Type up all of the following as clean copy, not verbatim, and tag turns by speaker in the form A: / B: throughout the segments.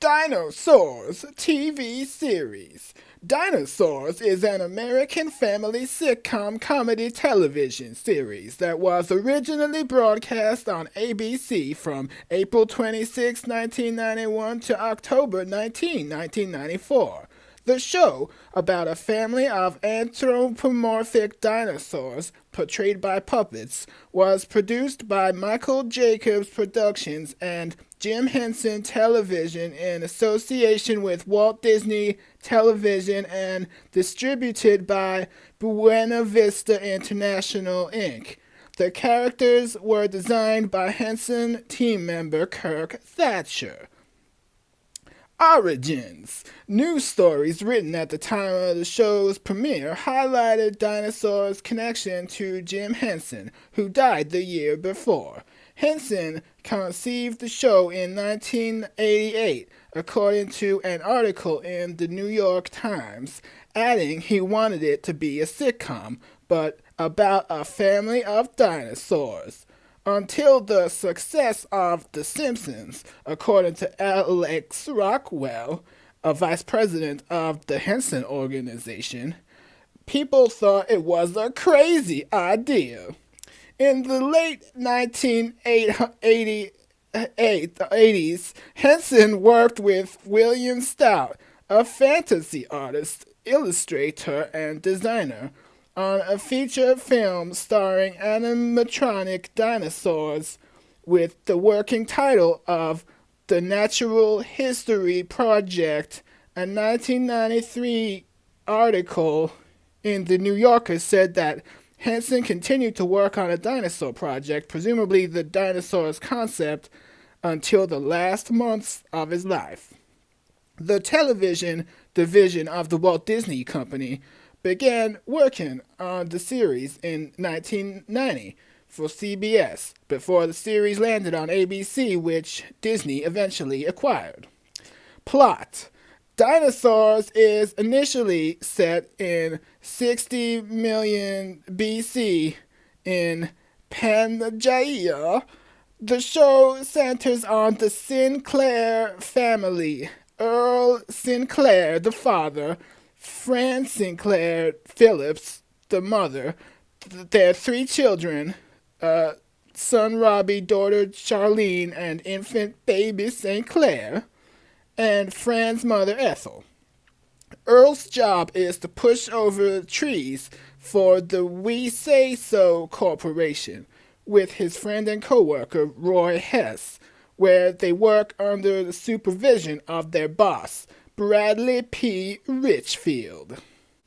A: Dinosaurs TV series. Dinosaurs is an American family sitcom comedy television series that was originally broadcast on ABC from April 26, 1991 to October 19, 1994. The show, about a family of anthropomorphic dinosaurs portrayed by puppets, was produced by Michael Jacobs Productions and Jim Henson Television in association with Walt Disney Television and distributed by Buena Vista International, Inc. The characters were designed by Henson team member Kirk Thatcher. Origins. News stories written at the time of the show's premiere highlighted Dinosaurs' connection to Jim Henson, who died the year before. Henson conceived the show in 1988, according to an article in the New York Times, adding he wanted it to be a sitcom, but about a family of dinosaurs. Until the success of The Simpsons, according to Alex Rockwell, a vice president of the Henson Organization, people thought it was a crazy idea. In the late 1980s, Henson worked with William Stout, a fantasy artist, illustrator, and designer, on a feature film starring animatronic dinosaurs with the working title of The Natural History Project. A 1993 article in The New Yorker said that Henson continued to work on a dinosaur project, presumably the dinosaurs concept, until the last months of his life. The television division of the Walt Disney Company began working on the series in 1990 for CBS, before the series landed on ABC, which Disney eventually acquired. Plot. Dinosaurs is initially set in 60 million BC in Pangaea. The show centers on the Sinclair family. Earl Sinclair, the father, Fran Sinclair Phillips, the mother, their three children, son Robbie, daughter Charlene, and infant baby St. Clair, and Fran's mother Ethel. Earl's job is to push over trees for the We Say So Corporation with his friend and co-worker Roy Hess, where they work under the supervision of their boss, Bradley P. Richfield.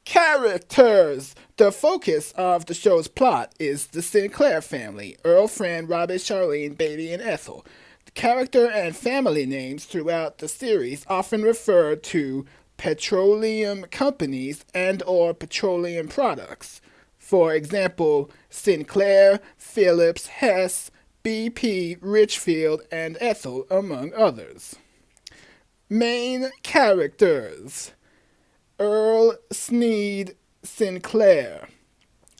A: Characters. The focus of the show's plot is the Sinclair family: Earl, Fran, Robbie, Charlene, Baby, and Ethel. The character and family names throughout the series often refer to petroleum companies and or petroleum products. For example, Sinclair, Phillips, Hess, BP, Richfield, and Ethel, among others. Main characters. Earl Sneed Sinclair.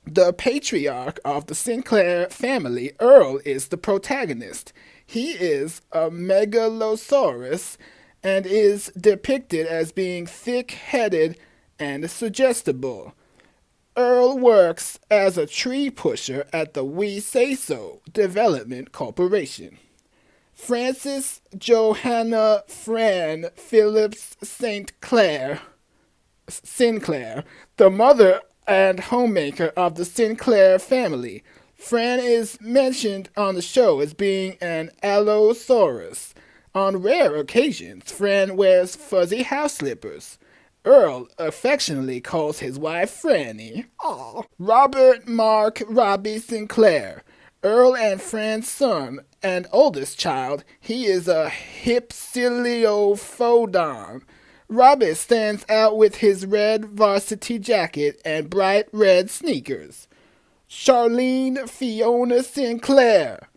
A: The patriarch of the Sinclair family, Earl is the protagonist. He is a megalosaurus and is depicted as being thick-headed and suggestible. Earl works as a tree pusher at the We Say So Development Corporation. Frances Johanna Fran Phillips Sinclair, the mother and homemaker of the Sinclair family. Fran is mentioned on the show as being an Allosaurus. On rare occasions, Fran wears fuzzy house slippers. Earl affectionately calls his wife Franny. Aww. Robert Mark Robbie Sinclair. Earl and Fran's son and oldest child, he is a Hypsilophodon. Robbie stands out with his red varsity jacket and bright red sneakers. Charlene Fiona Sinclair.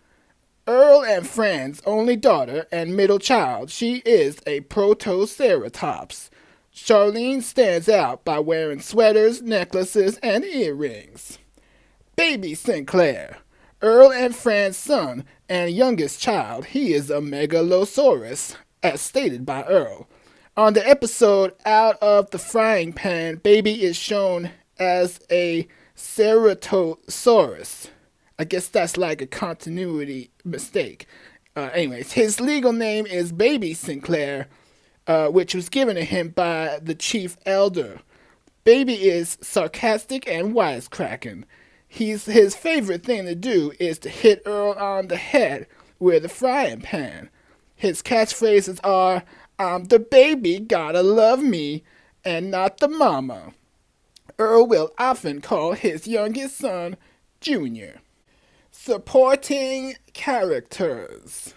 A: Earl and Fran's only daughter and middle child, she is a Protoceratops. Charlene stands out by wearing sweaters, necklaces, and earrings. Baby Sinclair. Earl and Fran's son and youngest child, he is a Megalosaurus, as stated by Earl. On the episode Out of the Frying Pan, Baby is shown as a Ceratosaurus. I guess that's like a continuity mistake. Anyways, his legal name is Baby Sinclair, which was given to him by the chief elder. Baby is sarcastic and wisecracking. His favorite thing to do is to hit Earl on the head with a frying pan. His catchphrases are, "I'm the baby, gotta love me," and not the mama. Earl will often call his youngest son Junior. Supporting characters.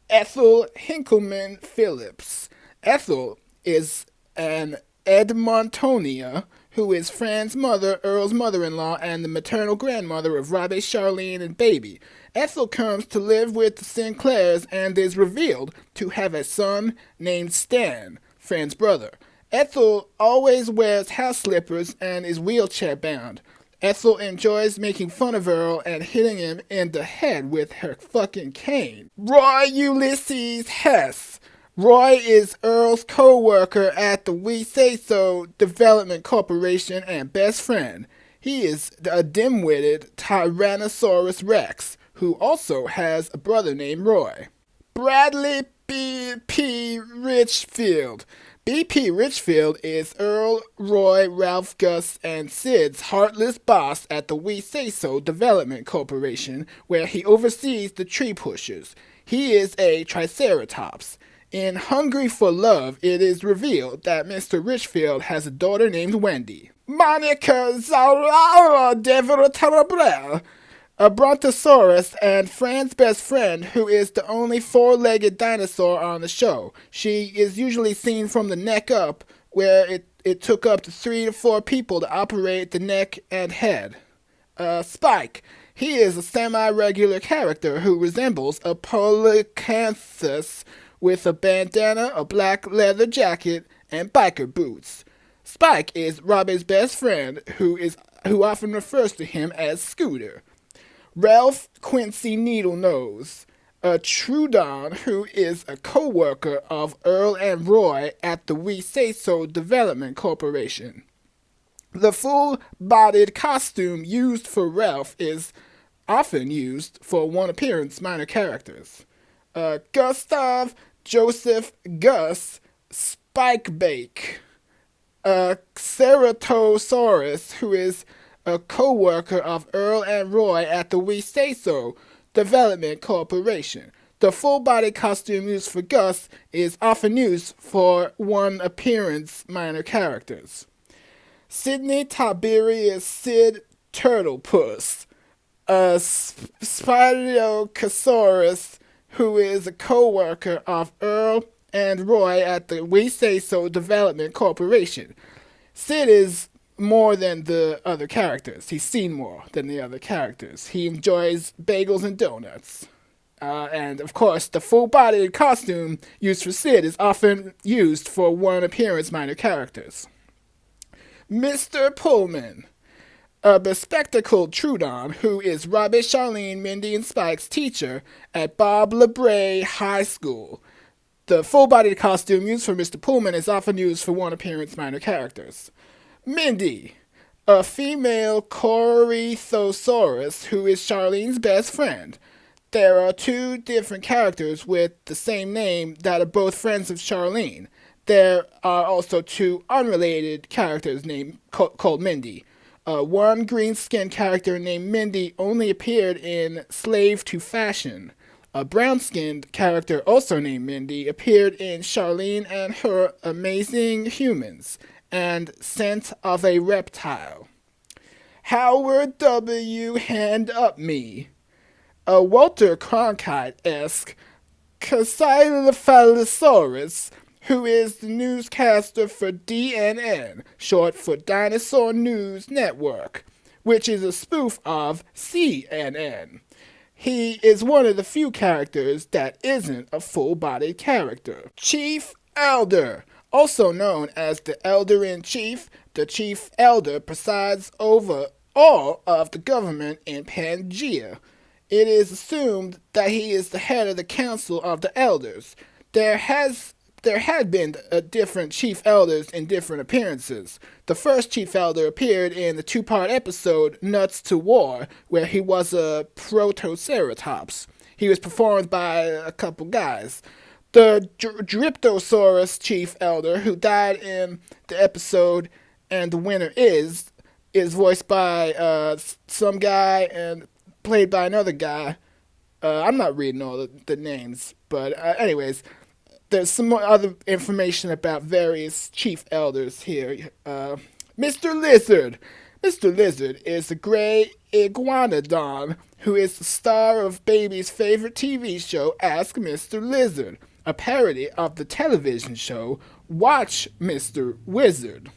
A: Ethel Hinkleman Phillips. Ethel is an Edmontonia who is Fran's mother, Earl's mother-in-law, and the maternal grandmother of Robbie, Charlene, and Baby. Ethel comes to live with the Sinclairs and is revealed to have a son named Stan, Fran's brother. Ethel always wears house slippers and is wheelchair-bound. Ethel enjoys making fun of Earl and hitting him in the head with her fucking cane. Roy Ulysses Hess. Roy is Earl's co-worker at the We Say So Development Corporation and best friend. He is a dim-witted Tyrannosaurus Rex, who also has a brother named Roy. Bradley B.P. Richfield. B.P. Richfield is Earl, Roy, Ralph, Gus, and Sid's heartless boss at the We Say So Development Corporation, where he oversees the tree pushers. He is a Triceratops. In Hungry for Love, it is revealed that Mr. Richfield has a daughter named Wendy. Monica Zaura Devertebrel, a Brontosaurus and Fran's best friend, who is the only four-legged dinosaur on the show. She is usually seen from the neck up, where it took up to 3 to 4 people to operate the neck and head. Spike. He is a semi-regular character who resembles a Polycanthus with a bandana, a black leather jacket, and biker boots. Spike is Robbie's best friend, who often refers to him as Scooter. Ralph Quincy Needlenose, a Trudon who is a co-worker of Earl and Roy at the We Say So Development Corporation. The full-bodied costume used for Ralph is often used for one-appearance minor characters. Gustav Joseph Gus Spikebake, a Ceratosaurus who is a co-worker of Earl and Roy at the We Say So Development Corporation. The full-body costume used for Gus is often used for one-appearance minor characters. Sidney Tiberius Sid Turtlepuss, a Spinocasaurus who is a co-worker of Earl and Roy at the We Say So Development Corporation. Sid is more than the other characters. He's seen more than the other characters. He enjoys bagels and donuts. And, of course, the full-bodied costume used for Sid is often used for one-appearance minor characters. Mr. Pullman, a bespectacled Trudon who is Robbie, Charlene, Mindy, and Spike's teacher at Bob LeBray High School. The full-bodied costume used for Mr. Pullman is often used for one-appearance minor characters. Mindy, a female Corythosaurus who is Charlene's best friend. There are 2 different characters with the same name that are both friends of Charlene. There are also 2 unrelated characters called Mindy. One green-skinned character named Mindy only appeared in Slave to Fashion. A brown-skinned character also named Mindy appeared in Charlene and Her Amazing Humans and Scent of a Reptile. Howard W. Hand Up Me, a Walter Cronkite-esque Caesalophallosaurus who is the newscaster for DNN, short for Dinosaur News Network, which is a spoof of CNN. He is one of the few characters that isn't a full-bodied character. Chief Elder, also known as the Elder-in-Chief, the Chief Elder presides over all of the government in Pangea. It is assumed that he is the head of the Council of the Elders. There has there had been different chief elders in different appearances. The first chief elder appeared in the two-part episode Nuts to War, where he was a protoceratops. He was performed by a couple guys. The Dryptosaurus chief elder, who died in the episode and the winner is voiced by some guy and played by another guy. I'm not reading all the names, but anyways, there's some more other information about various chief elders here. Mr. Lizard. Mr. Lizard is a gray iguanodon who is the star of Baby's favorite TV show, Ask Mr. Lizard, a parody of the television show Watch Mr. Wizard.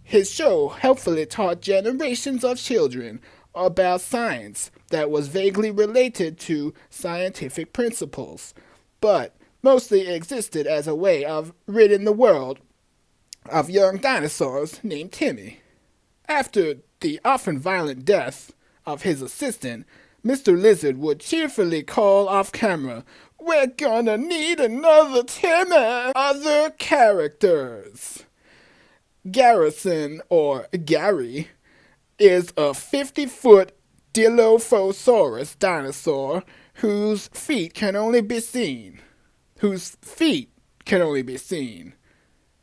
A: His show helpfully taught generations of children about science that was vaguely related to scientific principles, but mostly existed as a way of ridding the world of young dinosaurs named Timmy. After the often violent death of his assistant, Mr. Lizard would cheerfully call off camera, "We're gonna need another Timmy!" Other characters. Garrison, or Gary, is a 50-foot Dilophosaurus dinosaur whose feet can only be seen.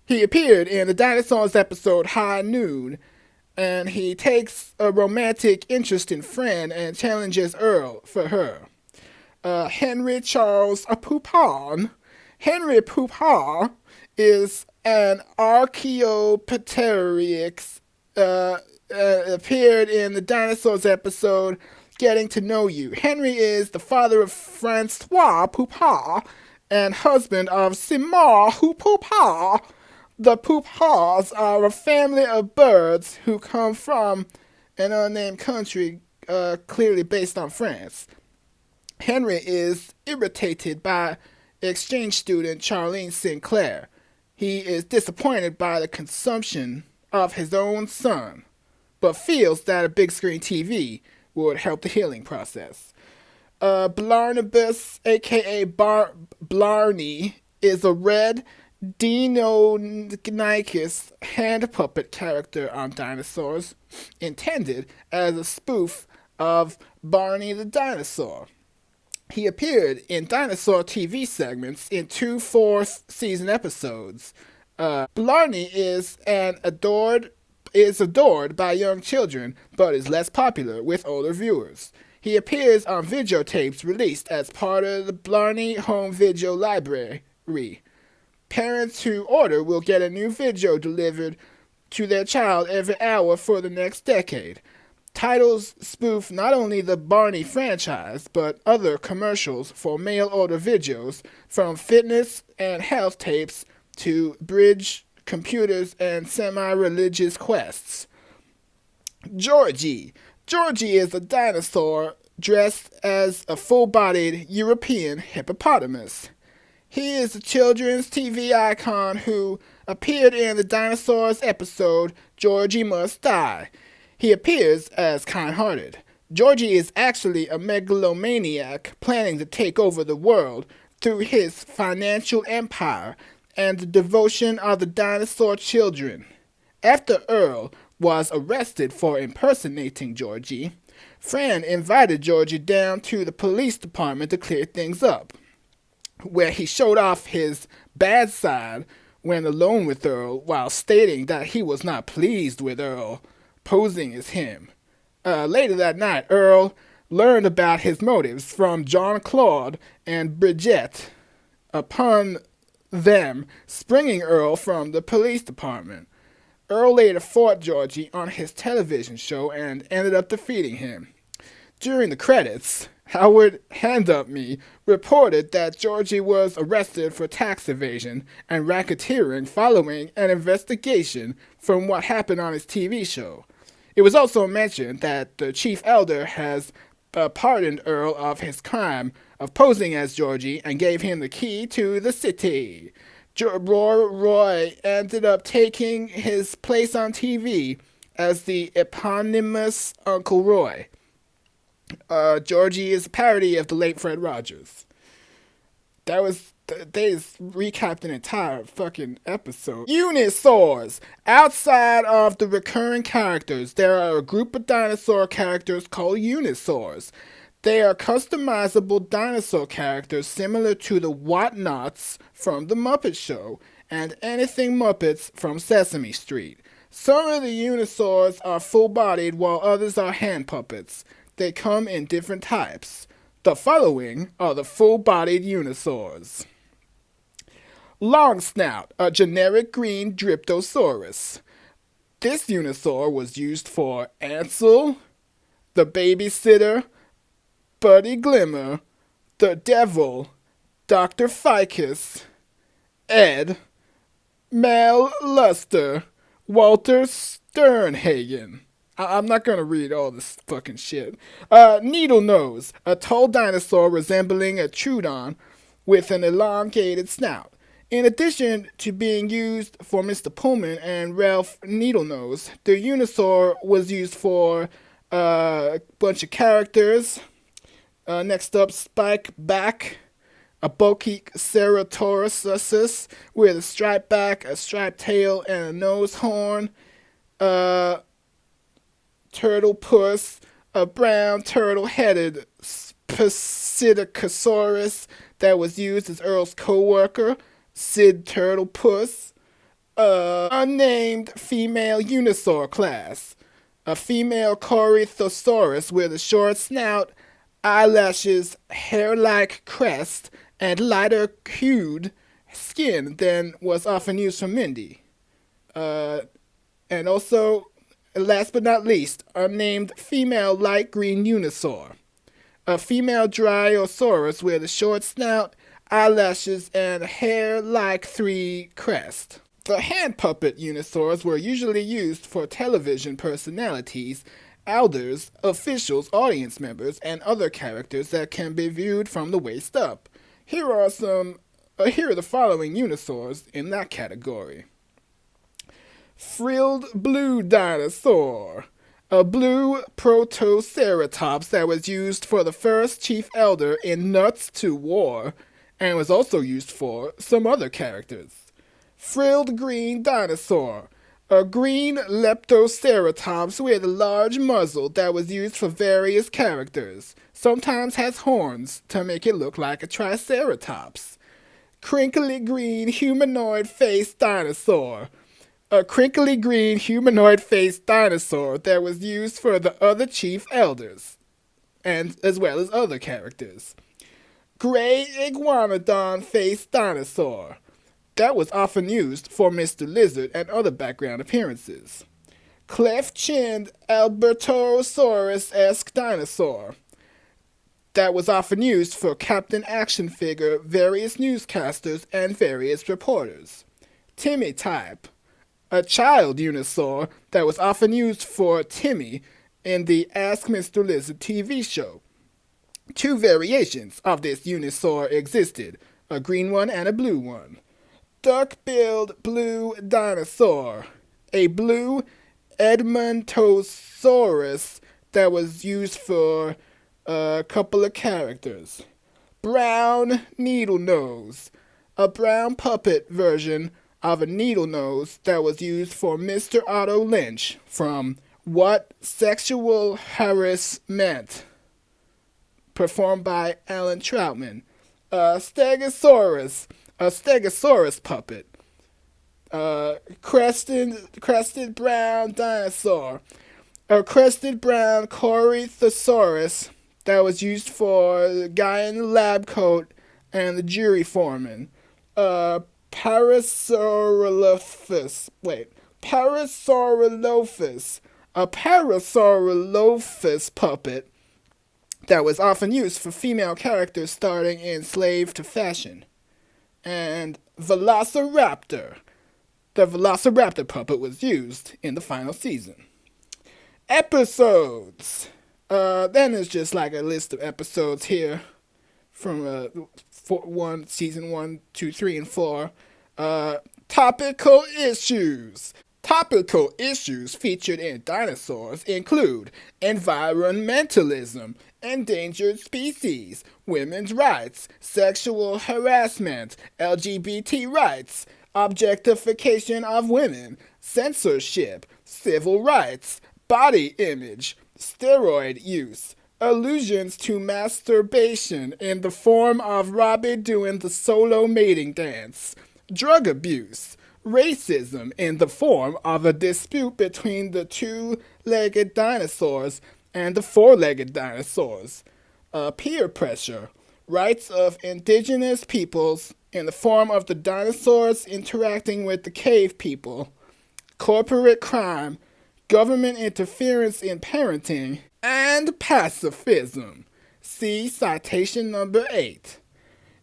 A: He appeared in the Dinosaurs episode High Noon, and he takes a romantic interest in Fran and challenges Earl for her. Henry Charles Poupon. Henry Poupon is an Archaeopteryx, appeared in the Dinosaurs episode Getting to Know You. Henry is the father of Francois Poupon and husband of Simon Poupon. The Poupons are a family of birds who come from an unnamed country, clearly based on France. Henry is irritated by exchange student Charlene Sinclair. He is disappointed by the consumption of his own son, but feels that a big screen TV would help the healing process. Blarnabas, aka Blarney, is a red Deinonychus hand puppet character on Dinosaurs, intended as a spoof of Barney the Dinosaur. He appeared in dinosaur TV segments in two fourth season episodes. Blarney is adored by young children, but is less popular with older viewers. He appears on videotapes released as part of the Blarney Home Video Library. Parents who order will get a new video delivered to their child every hour for the next decade. Titles spoof not only the Barney franchise, but other commercials for mail-order videos, from fitness and health tapes to bridge computers and semi-religious quests. Georgie. Georgie is a dinosaur dressed as a full-bodied European hippopotamus. He is a children's TV icon who appeared in the Dinosaurs episode Georgie Must Die. He appears as kind-hearted. Georgie is actually a megalomaniac planning to take over the world through his financial empire and the devotion of the dinosaur children. After Earl was arrested for impersonating Georgie, Fran invited Georgie down to the police department to clear things up, where he showed off his bad side when alone with Earl while stating that he was not pleased with Earl posing as him. Later that night, Earl learned about his motives from Jean-Claude and Bridget upon them springing Earl from the police department. Earl later fought Georgie on his television show and ended up defeating him. During the credits, Howard Handupme reported that Georgie was arrested for tax evasion and racketeering following an investigation from what happened on his TV show. It was also mentioned that the chief elder has pardoned Earl of his crime of posing as Georgie and gave him the key to the city. Roy ended up taking his place on TV as the eponymous Uncle Roy. Georgie is a parody of the late Fred Rogers. That was They just recapped an entire fucking episode. Unisaurs. Outside of the recurring characters, there are a group of dinosaur characters called Unisaurs. They are customizable dinosaur characters similar to the Whatnots from The Muppet Show and Anything Muppets from Sesame Street. Some of the Unisaurs are full-bodied while others are hand puppets. They come in different types. The following are the full-bodied Unisaurs. Long Snout, a generic green Dryptosaurus. This Unisaur was used for Ansel, the Babysitter, Buddy Glimmer, the Devil, Dr. Ficus, Ed, Mel Luster, Walter Sternhagen. I'm not gonna read all this fucking shit. Needle Nose, a tall dinosaur resembling a Troodon with an elongated snout. In addition to being used for Mr. Pullman and Ralph Needlenose, the Unisaur was used for a bunch of characters. Next up, Spike Back, a bulky Ceratosaurus with a striped back, a striped tail, and a nose horn. Turtle Puss, a brown turtle-headed Psittacosaurus that was used as Earl's co-worker. Sid Turtle Puss, unnamed female Unisaur class, a female Corythosaurus with a short snout, eyelashes, hair-like crest, and lighter hued skin than was often used for Mindy. And also, last but not least, unnamed female light green Unisaur, a female Dryosaurus with a short snout, eyelashes, and hair like 3 crest. The hand puppet Unisaurs were usually used for television personalities, elders, officials, audience members, and other characters that can be viewed from the waist up. Here are the following Unisaurs in that category. Frilled Blue Dinosaur, a blue Protoceratops that was used for the first chief elder in Nuts to War, and was also used for some other characters. Frilled Green Dinosaur, a green Leptoceratops with a large muzzle that was used for various characters, sometimes has horns to make it look like a Triceratops. Crinkly Green Humanoid-Faced Dinosaur, a crinkly green humanoid-faced dinosaur that was used for the other chief elders, and as well as other characters. Gray Iguanodon-faced dinosaur, that was often used for Mr. Lizard and other background appearances. Cleft-chinned Albertosaurus-esque dinosaur, that was often used for Captain Action Figure, various newscasters, and various reporters. Timmy type, a child Unisaur that was often used for Timmy in the Ask Mr. Lizard TV show. 2 variations of this Unisaur existed, a green one and a blue one. Duck-billed Blue Dinosaur, a blue Edmontosaurus that was used for a couple of characters. Brown Needle Nose, a brown puppet version of a needle nose that was used for Mr. Otto Lynch from What Sexual Harassment, performed by Alan Troutman. A Stegosaurus puppet. Crested brown dinosaur. A crested brown Corythosaurus that was used for the guy in the lab coat and the jury foreman. Parasaurolophus. A Parasaurolophus puppet that was often used for female characters starting in Slave to Fashion. And Velociraptor. The Velociraptor puppet was used in the final season. Episodes. Then there's just like a list of episodes here from season 1, 2, 3, and 4. Topical issues. Topical issues featured in Dinosaurs include environmentalism, endangered species, women's rights, sexual harassment, LGBT rights, objectification of women, censorship, civil rights, body image, steroid use, allusions to masturbation in the form of Robbie doing the solo mating dance, drug abuse, racism in the form of a dispute between the two-legged dinosaurs and the four-legged dinosaurs, peer pressure, rights of indigenous peoples in the form of the dinosaurs interacting with the cave people, corporate crime, government interference in parenting, and pacifism. See citation number 8.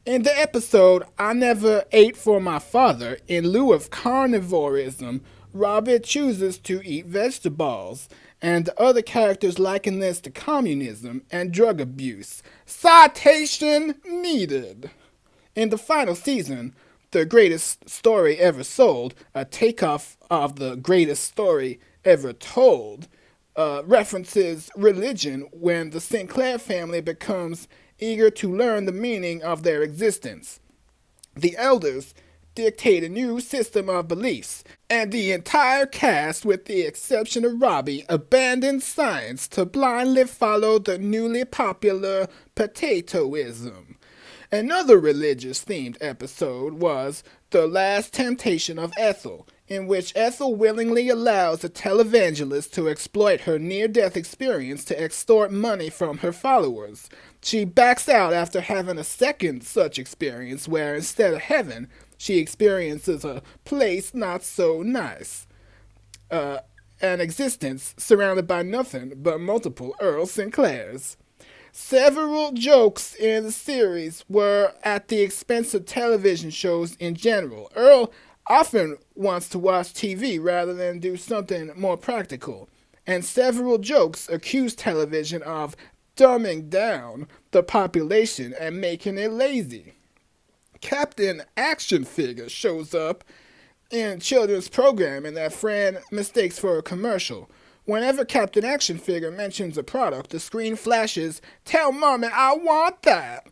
A: In the episode I Never Ate for My Father, in lieu of carnivorism, Robert chooses to eat vegetables, and the other characters liken this to communism and drug abuse. Citation needed. In the final season, The Greatest Story Ever Sold, a takeoff of The Greatest Story Ever Told, references religion when the Sinclair family becomes eager to learn the meaning of their existence. The elders dictate a new system of beliefs, and the entire cast, with the exception of Robbie, abandons science to blindly follow the newly popular potatoism. Another religious-themed episode was The Last Temptation of Ethel, in which Ethel willingly allows a televangelist to exploit her near-death experience to extort money from her followers. She backs out after having a second such experience where, instead of heaven, she experiences a place not so nice. An existence surrounded by nothing but multiple Earl Sinclairs. Several jokes in the series were at the expense of television shows in general. Earl often wants to watch TV rather than do something more practical, and several jokes accuse television of dumbing down the population and making it lazy. Captain Action Figure shows up in children's programming that Fran mistakes for a commercial. Whenever Captain Action Figure mentions a product, the screen flashes, "Tell Mommy I want that!"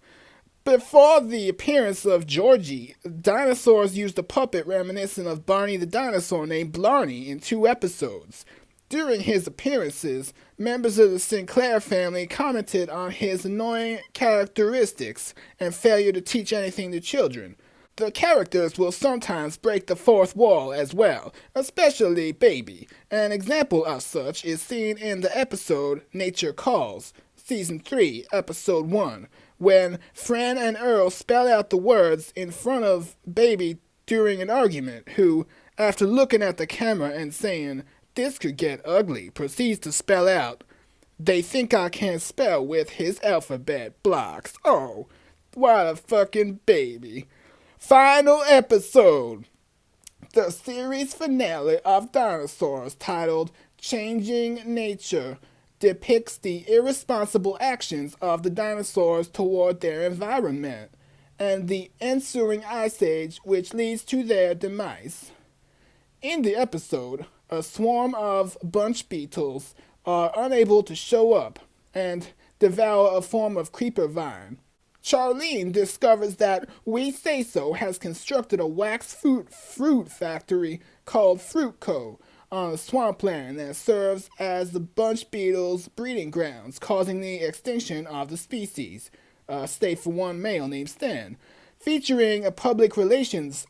A: Before the appearance of Georgie, Dinosaurs used a puppet reminiscent of Barney the dinosaur named Blarney in 2 episodes. During his appearances, members of the Sinclair family commented on his annoying characteristics and failure to teach anything to children. The characters will sometimes break the fourth wall as well, especially Baby. An example of such is seen in the episode Nature Calls, Season 3, Episode 1, when Fran and Earl spell out the words in front of Baby during an argument, who, after looking at the camera and saying, "This could get ugly," proceeds to spell out, "They think I can't spell with his alphabet blocks. Oh, what a fucking baby." Final episode. The series finale of Dinosaurs, titled Changing Nature, depicts the irresponsible actions of the dinosaurs toward their environment and the ensuing ice age which leads to their demise. In the episode, a swarm of bunch beetles are unable to show up and devour a form of creeper vine. Charlene discovers that We Say So has constructed a wax fruit factory called Fruit Co. on a swampland that serves as the bunch beetles' breeding grounds, causing the extinction of the species, save for one male named Stan. Fearing a public relations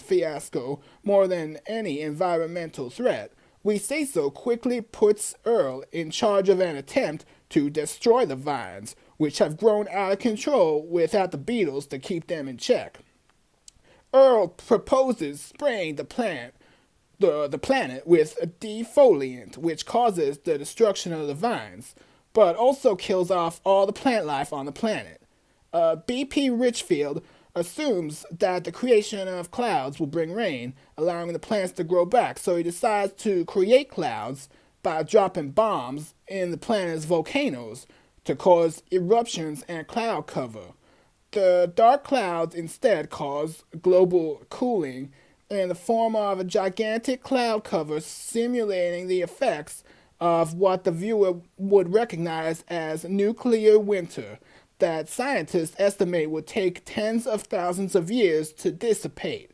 A: fiasco more than any environmental threat, We Say So quickly puts Earl in charge of an attempt to destroy the vines, which have grown out of control without the beetles to keep them in check. Earl proposes spraying the planet with a defoliant, which causes the destruction of the vines, but also kills off all the plant life on the planet. B.P. Richfield assumes that the creation of clouds will bring rain, allowing the plants to grow back, so he decides to create clouds by dropping bombs in the planet's volcanoes to cause eruptions and cloud cover. The dark clouds instead cause global cooling in the form of a gigantic cloud cover simulating the effects of what the viewer would recognize as nuclear winter that scientists estimate would take tens of thousands of years to dissipate.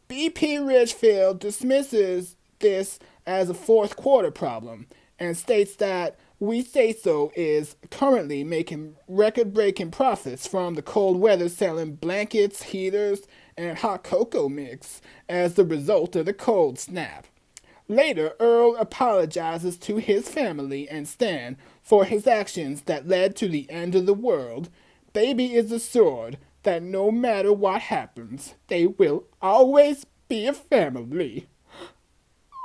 A: BP Ridgefield dismisses this as a fourth quarter problem and states that We Say So is currently making record breaking profits from the cold weather selling blankets, heaters, and hot cocoa mix as the result of the cold snap. Later, Earl apologizes to his family and Stan for his actions that led to the end of the world. Baby is assured that no matter what happens, they will always be a family.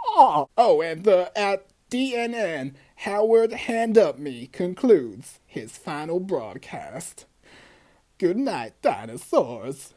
A: Oh, and the at DNN, Howard Hand Up Me concludes his final broadcast. Good night, dinosaurs.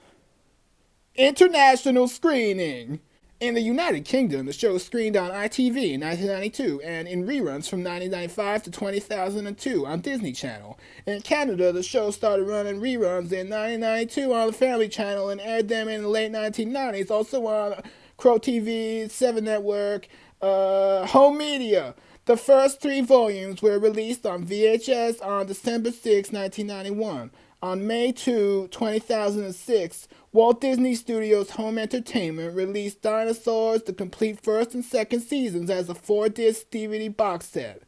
A: International screening. In the United Kingdom, the show screened on ITV in 1992 and in reruns from 1995 to 2002 on Disney Channel. In Canada, the show started running reruns in 1992 on the Family Channel and aired them in the late 1990s, also on Crow TV, 7 Network, Home Media. The first 3 volumes were released on VHS on December 6, 1991. On May 2, 2006, Walt Disney Studios Home Entertainment released Dinosaurs, the complete first and second seasons as a 4-disc DVD box set.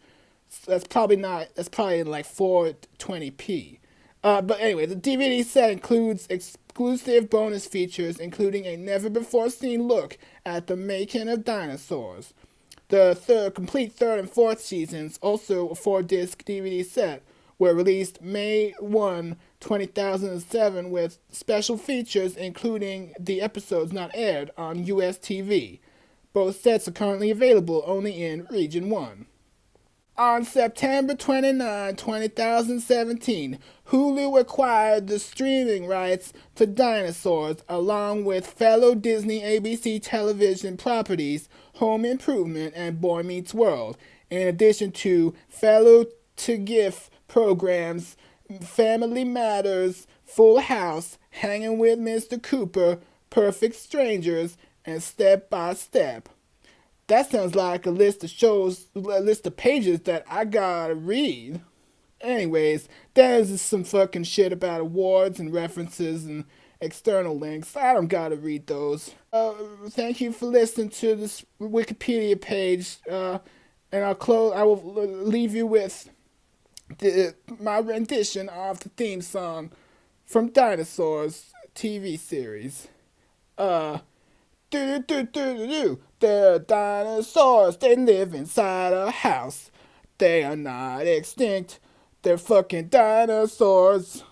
A: That's probably in like 420p. But anyway, the DVD set includes exclusive bonus features, including a never-before-seen look at the making of Dinosaurs. The complete third and fourth seasons, also a 4-disc DVD set, were released May 1, 2007 with special features including the episodes not aired on US TV. Both sets are currently available only in Region 1. On September 29, 2017, Hulu acquired the streaming rights to Dinosaurs along with fellow Disney ABC television properties Home Improvement and Boy Meets World, in addition to fellow TGIF programs Family Matters, Full House, Hanging with Mr. Cooper, Perfect Strangers, and Step by Step. That sounds like a list of pages that I gotta read. Anyways, there's some fucking shit about awards and references and external links. I don't gotta read those. Thank you for listening to this Wikipedia page. And I will leave you with my rendition of the theme song from Dinosaurs TV series. Do do do do do. They're dinosaurs. They live inside a house. They are not extinct. They're fucking dinosaurs.